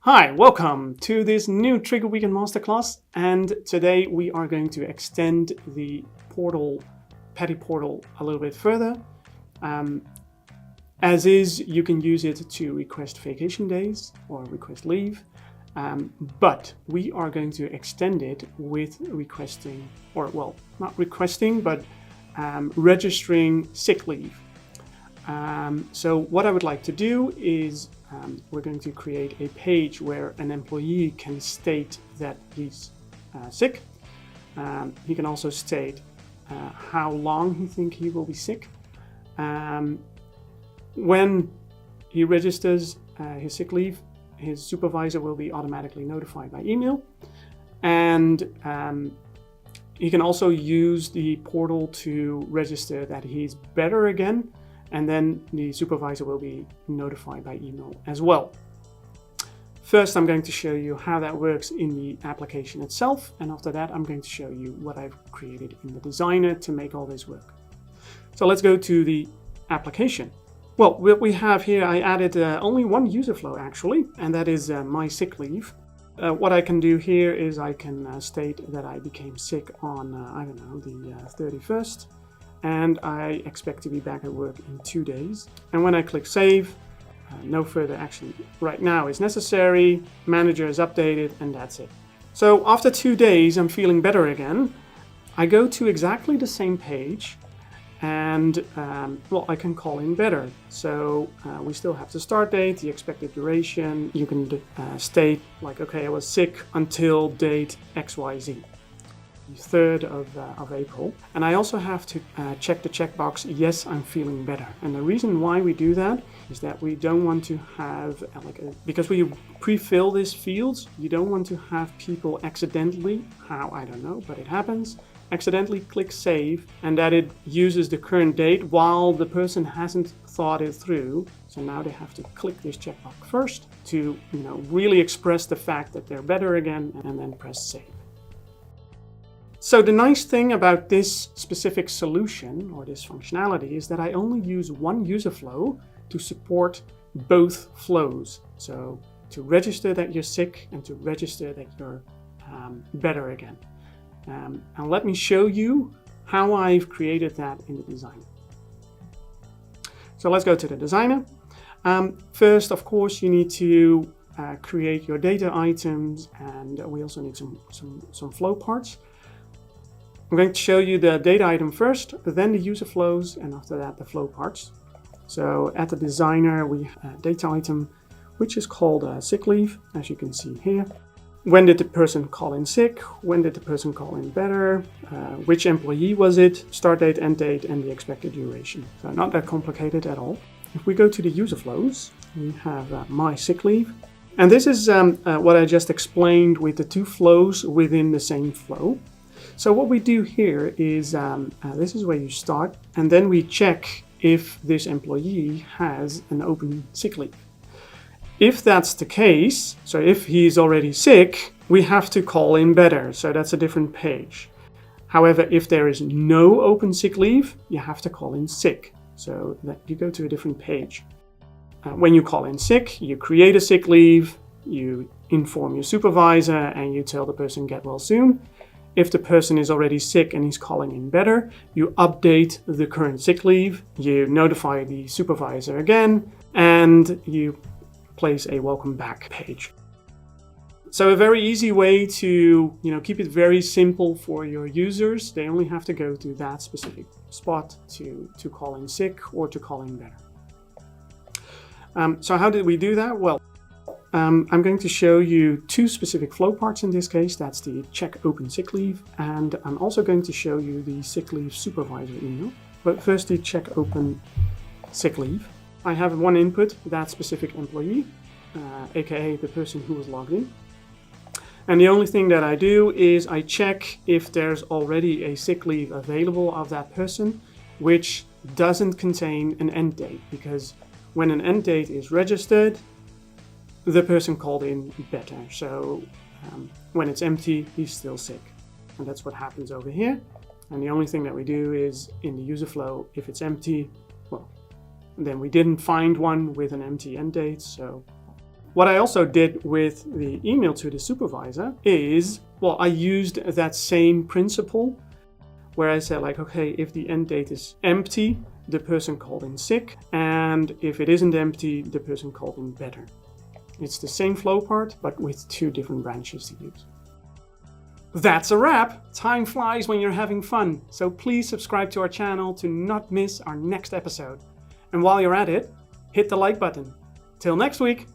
Hi, welcome to this new Triggre Weekend Masterclass, and today we are going to extend the Petty portal a little bit further. As is, you can use it to request vacation days or request leave, but we are going to extend it with requesting, not requesting, but registering sick leave. So what I would like to do is we're going to create a page where an employee can state that he's sick. He can also state how long he thinks he will be sick. When he registers his sick leave, his supervisor will be automatically notified by email. And he can also use the portal to register that he's better again, and then the supervisor will be notified by email as well. First, I'm going to show you how that works in the application itself, and after that I'm going to show you what I've created in the designer to make all this work. So let's go to the application. Well, what we have here, I added only one user flow actually, and that is my sick leave. What I can do here is I can state that I became sick on, the 31st. And I expect to be back at work in 2 days. And when I click save, no further action right now is necessary. Manager is updated, and that's it. So after 2 days, I'm feeling better again. I go to exactly the same page, and I can call in better. So we still have the start date, the expected duration. You can state like, okay, I was sick until date XYZ. 3rd of April, and I also have to check the checkbox, yes, I'm feeling better. And the reason why we do that is that we don't want to have because we pre-fill these fields, you don't want to have people accidentally, how I don't know, but it happens, accidentally click save, and that it uses the current date while the person hasn't thought it through. So now they have to click this checkbox first to really express the fact that they're better again, and then press save. So the nice thing about this specific solution or this functionality is that I only use one user flow to support both flows. So to register that you're sick and to register that you're better again. And let me show you how I've created that in the designer. So let's go to the designer. First, of course, you need to create your data items, and we also need some flow parts. I'm going to show you the data item first, then the user flows, and after that the flow parts. So at the designer we have a data item which is called sick leave, as you can see here. When did the person call in sick? When did the person call in better? Which employee was it? Start date, end date, and the expected duration. So not that complicated at all. If we go to the user flows, we have my sick leave. And this is what I just explained with the two flows within the same flow. So what we do here is, this is where you start, and then we check if this employee has an open sick leave. If that's the case, so if he's already sick, we have to call in better, so that's a different page. However, if there is no open sick leave, you have to call in sick, so that you go to a different page. When you call in sick, you create a sick leave, you inform your supervisor, and you tell the person get well soon. If the person is already sick and he's calling in better, you update the current sick leave, you notify the supervisor again, and you place a welcome back page. So a very easy way to keep it very simple for your users. They only have to go to that specific spot to call in sick or to call in better. So how did we do that? Well, I'm going to show you two specific flow parts in this case. That's the check open sick leave, and I'm also going to show you the sick leave supervisor email. But first, the check open sick leave. I have one input, that specific employee, aka the person who was logged in. And the only thing that I do is I check if there's already a sick leave available of that person, which doesn't contain an end date, because when an end date is registered, the person called in better. So when it's empty, he's still sick. And that's what happens over here. And the only thing that we do is in the user flow, if it's empty, well, then we didn't find one with an empty end date. So What I also did with the email to the supervisor is, well, I used that same principle where I said like, okay, if the end date is empty, the person called in sick, and if it isn't empty, the person called in better. It's the same flow part, but with 2 different branches to use. That's a wrap! Time flies when you're having fun, so please subscribe to our channel to not miss our next episode. And while you're at it, hit the like button. Till next week!